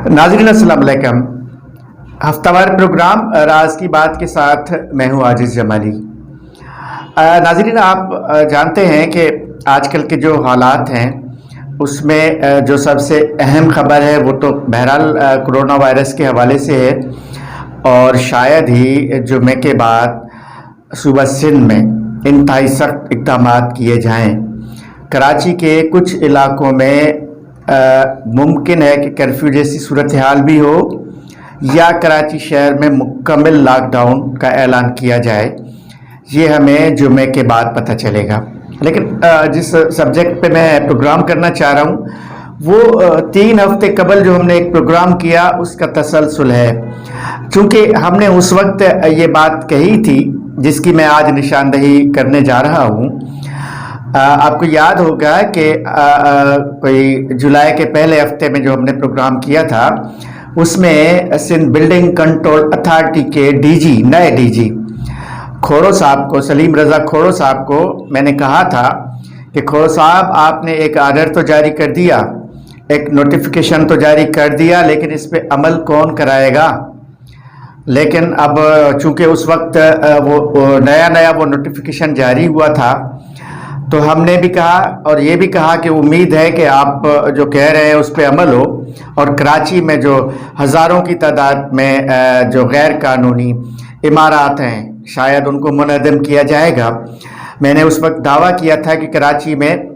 नाज़रीन अस्सलाम वालेकुम। हफ्तावार प्रोग्राम राज की बात के साथ मैं हूँ आजिज़ जमाली। नाज़रीन, आप जानते हैं कि आजकल के जो हालात हैं उसमें जो सबसे अहम खबर है वो तो बहरहाल कोरोना वायरस के हवाले से है, और शायद ही जुमे के बाद सूबा सिंध में इंतहाई सख्त इक़दाम किए जाएँ। कराची के कुछ इलाकों में मुमकिन है कि कर्फ्यू जैसी सूरत हाल भी हो या कराची शहर में मुकम्मल लॉकडाउन का ऐलान किया जाए। ये हमें जुमे के बाद पता चलेगा। लेकिन जिस सब्जेक्ट पे मैं प्रोग्राम करना चाह रहा हूँ वो 3 हफ्ते कबल जो हमने एक प्रोग्राम किया उसका तसलसल है, चूँकि हमने उस वक्त ये बात कही थी जिसकी मैं आज निशानदही करने जा रहा हूँ। आपको याद होगा कि कोई जुलाई के पहले हफ्ते में जो हमने प्रोग्राम किया था उसमें सिंध बिल्डिंग कंट्रोल अथॉरिटी के डीजी, नए डीजी खोड़ो साहब को, सलीम रज़ा खोड़ो साहब को मैंने कहा था कि खोड़ो साहब, आपने एक आर्डर तो जारी कर दिया, एक नोटिफिकेशन तो जारी कर दिया, लेकिन इस पे अमल कौन कराएगा। लेकिन अब चूँकि उस वक्त वो नया वो नोटिफिकेशन जारी हुआ था, तो हमने भी कहा और ये भी कहा कि उम्मीद है कि आप जो कह रहे हैं उस पर अमल हो, और कराची में जो हज़ारों की तादाद में जो गैर कानूनी इमारत हैं शायद उनको मुनहदम किया जाएगा। मैंने उस वक्त दावा किया था कि कराची में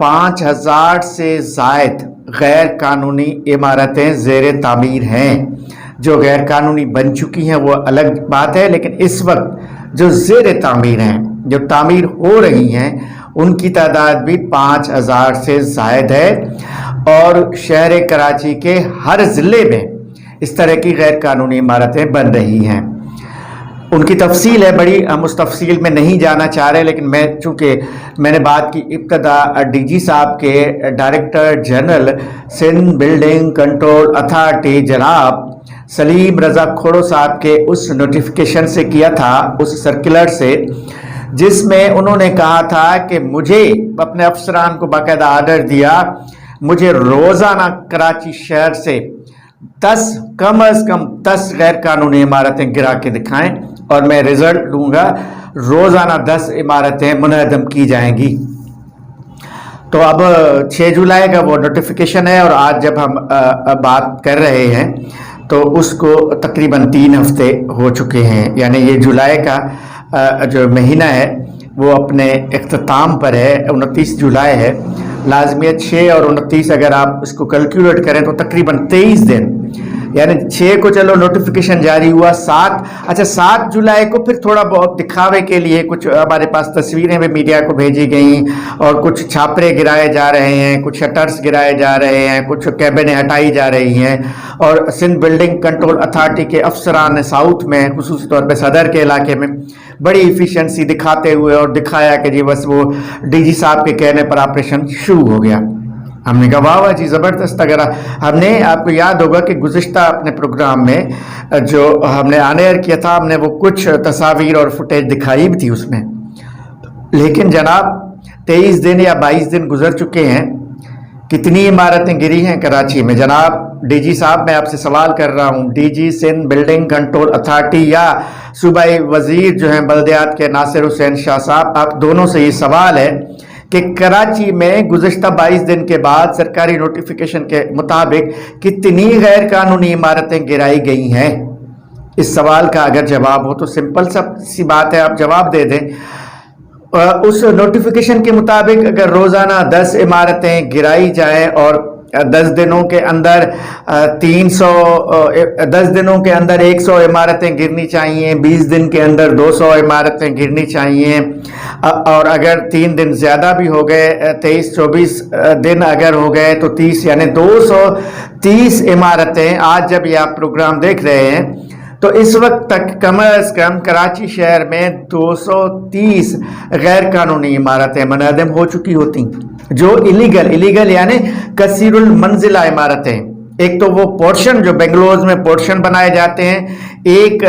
5000 से ज़ायद गैर कानूनी इमारतें ज़ेर तामीर हैं। जो गैर कानूनी बन चुकी हैं वो अलग बात है, लेकिन इस वक्त जो ज़ेर तामीर हैं, जो तामीर हो रही हैं, उनकी तादाद भी 5000 से ज़ायद है। और शहर कराची के हर ज़िले में इस तरह की गैर कानूनी इमारतें बन रही हैं। उनकी तफसील है बड़ी, हम उस तफसील में नहीं जाना चाह रहे, लेकिन मैं चूँकि मैंने बात की इब्तदा डीजी साहब के director general Sindh building control authority जनाब सलीम रज़ा खोड़ो साहब के उस नोटिफिकेशन से किया था, उस सर्कुलर से, जिसमें उन्होंने कहा था कि मुझे अपने अफसरान को बाकायदा आर्डर दिया, मुझे रोज़ाना कराची शहर से कम अज़ कम 10 गैर कानूनी इमारतें गिरा के दिखाएं और मैं रिज़ल्ट लूँगा। रोज़ाना 10 इमारतें मुनहदम की जाएंगी। तो अब 6 जुलाई का वो नोटिफिकेशन है, और आज जब हम बात कर रहे हैं तो उसको तकरीबन 3 हफ्ते हो चुके हैं। यानी ये जुलाई का जो महीना है वो अपने इख्तिताम पर है, 29 जुलाई है। लाजमियत 6 और 29 अगर आप इसको कैलकुलेट करें तो तकरीबन 23 दिन, यानी 6 को चलो नोटिफिकेशन जारी हुआ, 7 जुलाई को फिर थोड़ा बहुत दिखावे के लिए कुछ हमारे पास तस्वीरें भी मीडिया को भेजी गई, और कुछ छापरे गिराए जा रहे हैं, कुछ शटर्स गिराए जा रहे हैं, कुछ कैबिनें हटाई जा रही हैं। और सिंध बिल्डिंग कंट्रोल अथॉरिटी के अफसरान ने साउथ में, खुसूसी तौर पर सदर के इलाके में बड़ी इफ़िशेंसी दिखाते हुए और दिखाया कि जी बस वो डीजी साहब के कहने पर ऑपरेशन शुरू हो गया। हमने कहा वाह वाह जी, ज़बरदस्त। अगर हमने, आपको याद होगा कि गुज़िश्ता अपने प्रोग्राम में जो हमने ऑन एयर किया था, हमने वो कुछ तस्वीर और फुटेज दिखाई भी थी उसमें। लेकिन जनाब 23 दिन या 22 दिन गुजर चुके हैं, कितनी इमारतें गिरी हैं कराची में। जनाब डीजी साहब, मैं आपसे सवाल कर रहा हूँ, DG Sindh building control authority या सूबाई वज़ीर जो हैं बल्दियात के नासिर हुसैन शाह साहब, आप दोनों से ये सवाल है कि कराची में गुज़िश्ता 22 दिन के बाद सरकारी नोटिफिकेशन के मुताबिक कितनी गैर कानूनी इमारतें गिराई गई हैं। इस सवाल का अगर जवाब हो तो सिंपल सी बात है, आप जवाब दे दें। उस नोटिफिकेशन के मुताबिक अगर रोज़ाना 10 इमारतें गिराई जाएं और 10 दिनों के अंदर 10 दिनों के अंदर 100 इमारतें गिरनी चाहिए, 20 दिन के अंदर 200 इमारतें गिरनी चाहिए, और अगर 3 दिन ज़्यादा भी हो गए, 23-24 दिन अगर हो गए तो 30, यानी 230 इमारतें। आज जब ये आप प्रोग्राम देख रहे हैं तो इस वक्त तक कम अज़ कम कराची शहर में 230 गैर कानूनी इमारतें मुनहदम हो चुकी होती, जो इलीगल यानी कसीरुल मंजिला इमारतें, एक तो वो पोर्शन जो बेंगलोज में पोर्शन बनाए जाते हैं, एक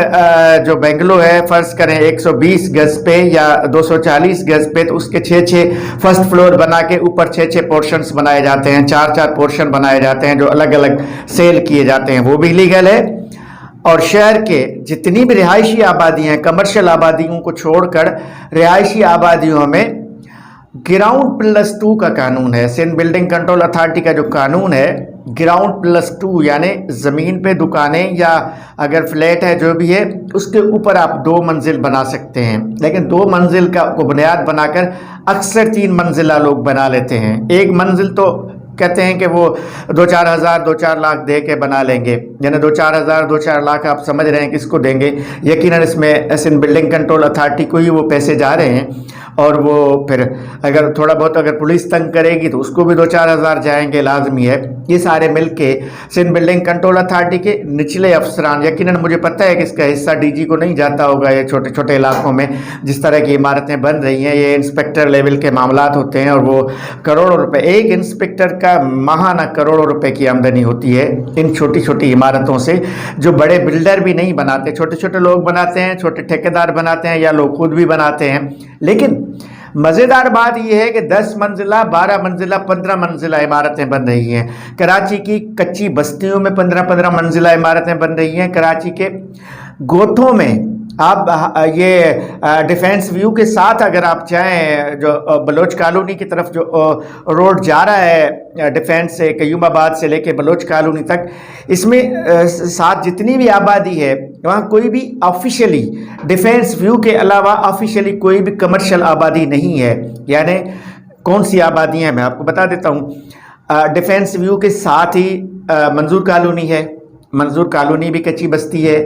जो बेंगलो है फर्ज करें 120 गज पे या 240 गज पे, तो उसके 6-6 फर्स्ट फ्लोर बना के ऊपर 6-6 पोर्शंस बनाए जाते हैं, 4-4 पोर्शन बनाए जाते हैं जो अलग अलग सेल किए जाते हैं, वो भी लीगल है। और शहर के जितनी भी रिहायशी आबादियाँ हैं, कमर्शियल आबादियों को छोड़कर रिहायशी आबादियों में ग्राउंड प्लस 2 का कानून है। सिंध बिल्डिंग कंट्रोल अथॉरिटी का जो कानून है, ग्राउंड प्लस 2 यानी ज़मीन पे दुकानें या अगर फ्लैट है जो भी है उसके ऊपर आप 2 मंजिल बना सकते हैं, लेकिन 2 मंजिल का को बुनियाद बनाकर अक्सर 3 मंजिला लोग बना लेते हैं। एक मंजिल तो कहते हैं कि वो 2-4 हज़ार 2-4 लाख दे के बना लेंगे, यानी 2-4 हज़ार 2-4 लाख आप समझ रहे हैं किसको देंगे। यकीनन इसमें सिंध बिल्डिंग कंट्रोल अथॉरिटी को ही वो पैसे जा रहे हैं, और वो फिर अगर थोड़ा बहुत अगर पुलिस तंग करेगी तो उसको भी 2-4 हज़ार जाएंगे, लाजमी है। ये सारे मिल के सिंध बिल्डिंग कंट्रोल अथॉरिटी के निचले अफसरान, यकीनन मुझे पता है कि इसका हिस्सा डीजी को नहीं जाता होगा, ये छोटे छोटे इलाकों में जिस तरह की इमारतें बन रही हैं, ये इंस्पेक्टर लेवल के मामलात होते हैं, और वो करोड़ों रुपए, एक इंस्पेक्टर का माहाना करोड़ों रुपए की आमदनी होती है इन छोटी छोटी इमारतों से, जो बड़े बिल्डर भी नहीं बनाते, छोटे छोटे लोग बनाते हैं, छोटे ठेकेदार बनाते हैं या लोग खुद भी बनाते हैं। लेकिन मज़ेदार बात यह है कि 10 मंजिला 12 मंजिला 15 मंजिला इमारतें बन रही हैं। कराची की कच्ची बस्तियों में 15-15 मंजिला इमारतें बन रही हैं। कराची के गोठों में आप ये डिफेंस व्यू के साथ अगर आप जाएं, जो बलोच कॉलोनी की तरफ जो रोड जा रहा है डिफेंस से, कयूमाबाद से लेके बलोच कॉलोनी तक, इसमें साथ जितनी भी आबादी है वहाँ कोई भी ऑफिशियली डिफेंस व्यू के अलावा ऑफिशियली कोई भी कमर्शियल आबादी नहीं है। यानी कौन सी आबादी है मैं आपको बता देता हूँ। डिफेंस व्यू के साथ ही मंजूर कॉलोनी है, मंजूर कॉलोनी भी कच्ची बस्ती है,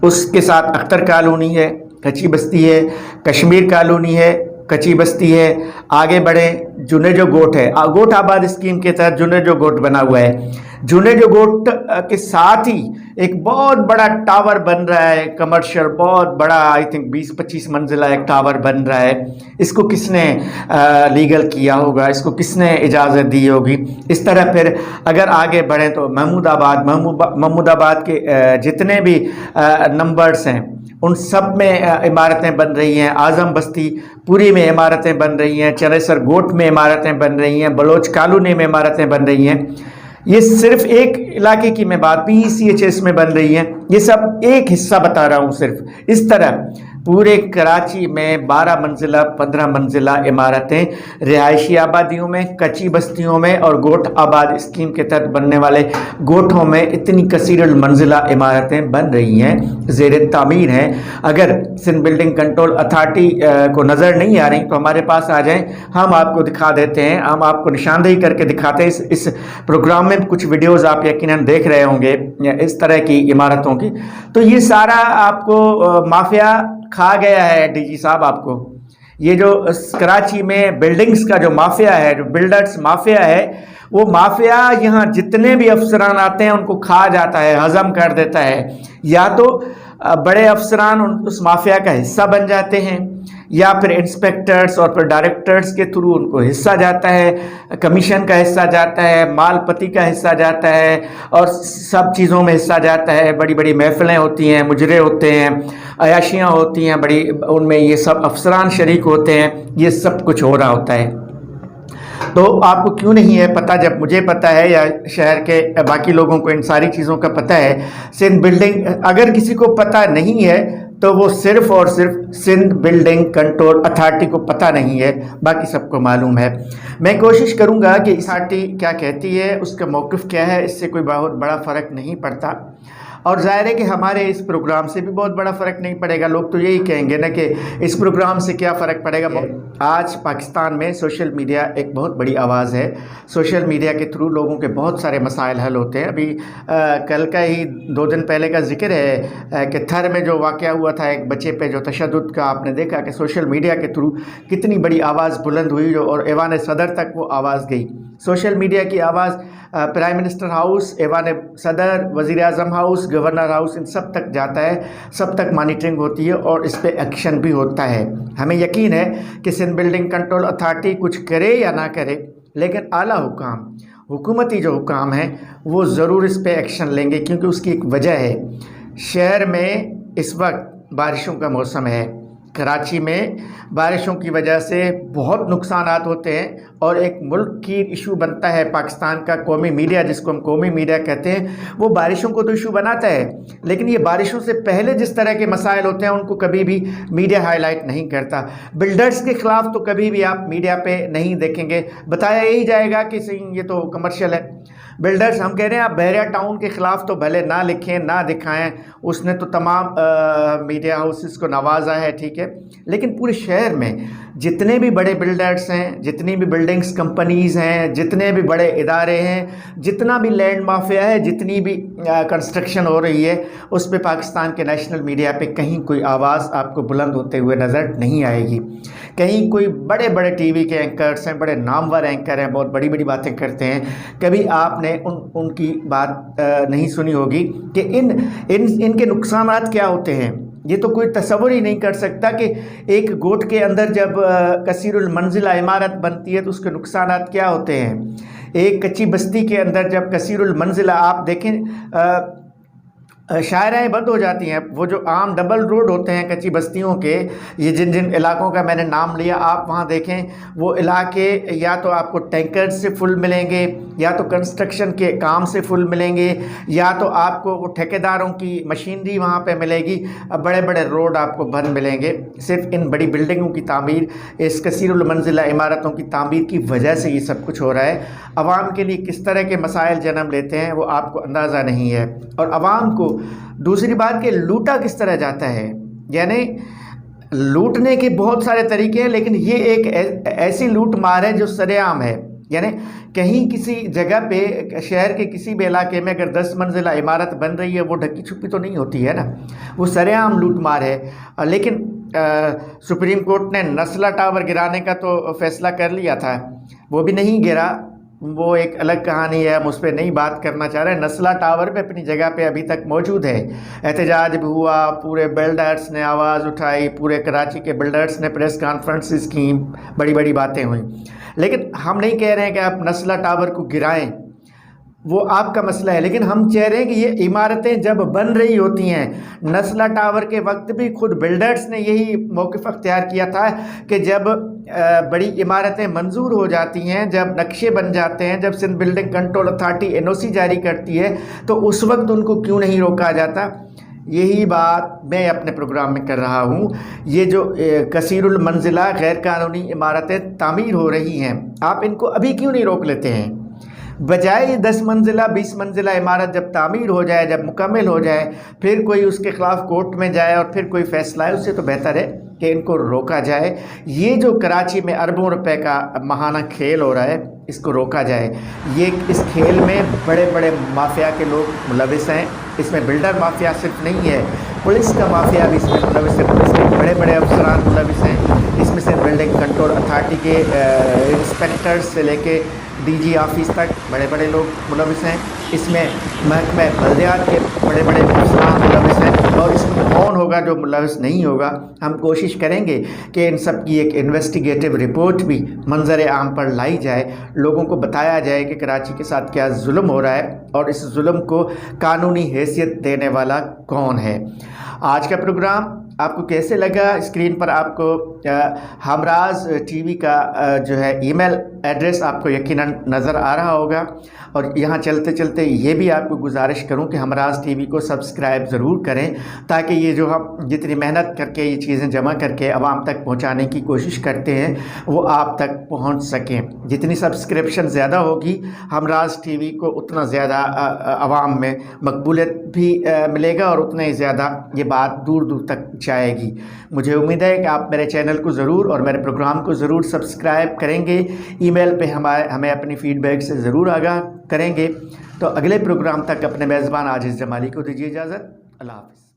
उसके साथ अख्तर कॉलोनी है, कच्ची बस्ती है, कश्मीर कॉलोनी है, कच्ची बस्ती है। आगे बढ़े जुनेजो गोट है, गोट आबाद स्कीम के तहत जुनेजो गोट बना हुआ है। जुनेजो गोट के साथ ही एक बहुत बड़ा टावर बन रहा है कमर्शियल, बहुत बड़ा, आई थिंक 20-25 मंजिला एक टावर बन रहा है। इसको किसने लीगल किया होगा, इसको किसने इजाज़त दी होगी। इस तरह फिर अगर आगे बढ़ें तो महमूदाबाद के जितने भी नंबर्स हैं उन सब में इमारतें बन रही हैं। आज़म बस्ती पूरी में इमारतें बन रही हैं, चनेसर गोट में इमारतें बन रही हैं, बलोच कॉलोनी में इमारतें बन रही हैं। ये सिर्फ एक इलाके की मैं बात, PCHS में बन रही हैं। ये सब एक हिस्सा बता रहा हूँ सिर्फ। इस तरह पूरे कराची में 12 मंजिला 15 मंजिला इमारतें रिहायशी आबादियों में, कच्ची बस्तियों में और गोट आबाद स्कीम के तहत बनने वाले गोठों में इतनी कसीर मंजिला इमारतें बन रही हैं, ज़ेर तामीर हैं। अगर सिंध बिल्डिंग कंट्रोल अथॉरिटी को नज़र नहीं आ रही तो हमारे पास आ जाएं, हम आपको दिखा देते हैं, हम आपको निशानदेही करके दिखाते हैं। इस प्रोग्राम में कुछ वीडियोज़ आप यकीनन देख रहे होंगे इस तरह की इमारतों की। तो ये सारा आपको माफिया खा गया है डीजी साहब। आपको ये जो कराची में बिल्डिंग्स का जो माफिया है, जो बिल्डर्स माफिया है, वो माफिया यहाँ जितने भी अफसरान आते हैं उनको खा जाता है, हजम कर देता है। या तो बड़े अफसरान उस माफिया का हिस्सा बन जाते हैं, या फिर इंस्पेक्टर्स और फिर डायरेक्टर्स के थ्रू उनको हिस्सा जाता है, कमीशन का हिस्सा जाता है, मालपति का हिस्सा जाता है, और सब चीज़ों में हिस्सा जाता है। बड़ी बड़ी महफिलें होती हैं, मुजरे होते हैं, अयाशियाँ होती हैं बड़ी, उनमें ये सब अफसरान शरीक होते हैं, ये सब कुछ हो रहा होता है। तो आपको क्यों नहीं है पता, जब मुझे पता है या शहर के बाकी लोगों को इन सारी चीज़ों का पता है। सिंध बिल्डिंग, अगर किसी को पता नहीं है तो वो सिर्फ और सिर्फ सिंध बिल्डिंग कंट्रोल अथॉरिटी को पता नहीं है, बाकी सबको मालूम है। मैं कोशिश करूंगा कि अथॉरिटी क्या कहती है, उसका मौक़िफ़ क्या है, इससे कोई बहुत बड़ा फ़र्क नहीं पड़ता। और ज़ाहिर है कि हमारे इस प्रोग्राम से भी बहुत बड़ा फ़र्क नहीं पड़ेगा। लोग तो यही कहेंगे ना कि इस प्रोग्राम से क्या फ़र्क पड़ेगा। आज पाकिस्तान में सोशल मीडिया एक बहुत बड़ी आवाज़ है। सोशल मीडिया के थ्रू लोगों के बहुत सारे मसाइल हल होते हैं। अभी कल का ही 2 दिन पहले का जिक्र है कि थर में जो वाक़या हुआ था एक बच्चे पे जो तशद्दुद का, आपने देखा कि सोशल मीडिया के थ्रू कितनी बड़ी आवाज़ बुलंद हुई, जो और ऐवान सदर तक वो आवाज़ गई। सोशल मीडिया की आवाज़ प्राइम मिनिस्टर हाउस, ऐवान सदर, वज़ीर आज़म हाउस, गवर्नर हाउस, इन सब तक जाता है, सब तक मॉनिटरिंग होती है और इस पर एक्शन भी होता है। हमें यकीन है कि सिंध बिल्डिंग कंट्रोल अथॉरिटी कुछ करे या ना करे, लेकिन आला हुकाम हुकूमती जो हुकाम हैं वो ज़रूर इस पे एक्शन लेंगे, क्योंकि उसकी एक वजह है। शहर में इस वक्त बारिशों का मौसम है, कराची में बारिशों की वजह से बहुत नुकसानात होते हैं और एक मुल्क की इशू बनता है। पाकिस्तान का कौमी मीडिया, जिसको हम कौमी मीडिया कहते हैं, वो बारिशों को तो इशू बनाता है, लेकिन ये बारिशों से पहले जिस तरह के मसाइल होते हैं उनको कभी भी मीडिया हाईलाइट नहीं करता। बिल्डर्स के ख़िलाफ़ तो कभी भी आप मीडिया पे नहीं देखेंगे, बताया यही जाएगा कि ये तो कमर्शियल है। बिल्डर्स, हम कह रहे हैं आप बहरिया टाउन के ख़िलाफ़ तो भले ना लिखें ना दिखाएं, उसने तो तमाम मीडिया हाउसेस को नवाजा है, ठीक है, लेकिन पूरे शहर में जितने भी बड़े बिल्डर्स हैं, जितनी भी बिल्डिंग्स कंपनीज़ हैं, जितने भी बड़े इदारे हैं, जितना भी लैंड माफिया है, जितनी भी कंस्ट्रक्शन हो रही है, उस पे पाकिस्तान के नेशनल मीडिया पे कहीं कोई आवाज़ आपको बुलंद होते हुए नज़र नहीं आएगी। कहीं कोई बड़े बड़े टीवी के एंकर्स हैं, बड़े नामवर एंकर हैं, बहुत बड़ी बड़ी बातें करते हैं, कभी आपने उनकी बात नहीं सुनी होगी कि इनके नुकसानात क्या होते हैं। ये तो कोई तसव्वुर ही नहीं कर सकता कि एक गोट के अंदर जब कसीरुल मंजिला इमारत बनती है तो उसके नुकसानात क्या होते हैं। एक कच्ची बस्ती के अंदर जब कसीरुल मंजिला, आप देखें शायराएँ बंद हो जाती हैं। वो जो आम डबल रोड होते हैं कच्ची बस्तियों के, ये जिन जिन इलाकों का मैंने नाम लिया, आप वहाँ देखें वो इलाके या तो आपको टैंकर से फुल मिलेंगे, या तो कंस्ट्रक्शन के काम से फुल मिलेंगे, या तो आपको वो ठेकेदारों की मशीनरी वहाँ पे मिलेगी। बड़े बड़े रोड आपको बंद मिलेंगे सिर्फ इन बड़ी बिल्डिंगों की तामीर, इस कसीरुल मंजिला इमारतों की तामीर की वजह से ये सब कुछ हो रहा है। आवाम के लिए किस तरह के मसाइल जन्म लेते हैं वो आपको अंदाज़ा नहीं है। और आवाम को दूसरी बात कि लूटा किस तरह जाता है, यानी लूटने के बहुत सारे तरीके हैं, लेकिन ये एक ऐसी लूट मार है जो सरेआम है। यानी कहीं किसी जगह पे शहर के किसी भी इलाके में अगर 10 मंजिला इमारत बन रही है, वो ढकी छुपी तो नहीं होती है ना, वो सरेआम लूट मार है। लेकिन सुप्रीम कोर्ट ने नस्ला टावर गिराने का तो फैसला कर लिया था, वो भी नहीं गिरा, वो एक अलग कहानी है, हम उस पर नहीं बात करना चाह रहे हैं। नस्ला टावर पे अपनी जगह पे अभी तक मौजूद है। एहतजाज भी हुआ, पूरे बिल्डर्स ने आवाज़ उठाई, पूरे कराची के बिल्डर्स ने प्रेस कॉन्फ्रेंसेस की, बड़ी बड़ी बातें हुई, लेकिन हम नहीं कह रहे हैं कि आप नस्ला टावर को गिराएं, वो आपका मसला है। लेकिन हम कह रहे हैं कि ये इमारतें जब बन रही होती हैं, नस्ला टावर के वक्त भी खुद बिल्डर्स ने यही मौक़िफ़ अख्तियार किया था कि जब बड़ी इमारतें मंजूर हो जाती हैं, जब नक्शे बन जाते हैं, जब Sindh building control authority NOC जारी करती है, तो उस वक्त उनको क्यों नहीं रोका जाता। यही बात मैं अपने प्रोग्राम में कर रहा हूँ। ये जो कसीरुल मंजिला गैर कानूनी इमारतें तामीर हो रही हैं, आप इनको अभी क्यों नहीं रोक लेते हैं, बजाय 10 मंजिला 20 मंजिला इमारत जब तामीर हो जाए, जब मुकम्मल हो जाए, फिर कोई उसके ख़िलाफ़ कोर्ट में जाए और फिर कोई फ़ैसला है, उससे तो बेहतर है कि इनको रोका जाए। ये जो कराची में अरबों रुपए का महाना खेल हो रहा है, इसको रोका जाए। ये इस खेल में बड़े बड़े माफिया के लोग मुलविस हैं। इसमें बिल्डर माफिया सिर्फ नहीं है, पुलिस का माफिया भी इसमें मुलविस है। पुलिस के बड़े बड़े अफसरान मुलविस हैं इसमें से, बिल्डिंग कंट्रोल अथॉरिटी के इंस्पेक्टर्स से लेके DG ऑफिस तक बड़े बड़े लोग मुलविस हैं। इसमें महकमे बल्दियात के बड़े बड़े अफसरान मुलविस हैं, और इसमें कौन होगा जो मुलविस नहीं होगा। हम कोशिश करेंगे कि इन सब की एक इन्वेस्टिगेटिव रिपोर्ट भी मंजर आम पर लाई जाए, लोगों को बताया जाए कि कराची के साथ क्या जुल्म हो रहा है और इस जुल्म को कानूनी हैसियत देने वाला कौन है। आज का प्रोग्राम आपको कैसे लगा? स्क्रीन पर आपको हमराज TV का जो है ईमेल एड्रेस आपको यकीनन नज़र आ रहा होगा। और यहाँ चलते चलते ये भी आपको गुजारिश करूँ कि हमराज TV को सब्सक्राइब ज़रूर करें, ताकि ये जो हम जितनी मेहनत करके ये चीज़ें जमा करके आवाम तक पहुँचाने की कोशिश करते हैं वो आप तक पहुँच सकें। जितनी सब्सक्रिप्शन ज़्यादा होगी हमराज TV को उतना ज़्यादा आवाम में मकबूलियत भी मिलेगा और उतना ही ज़्यादा ये बात दूर दूर तक जाएगी। मुझे उम्मीद है कि आप मेरे चैनल को ज़रूर और मेरे प्रोग्राम को ज़रूर सब्सक्राइब करेंगे। ईमेल पे हमें अपनी फ़ीडबैक से ज़रूर आगाह करेंगे। तो अगले प्रोग्राम तक अपने मेज़बान आजिज़ जमाली को दीजिए इजाज़त। अल्लाह हाफ़िज़।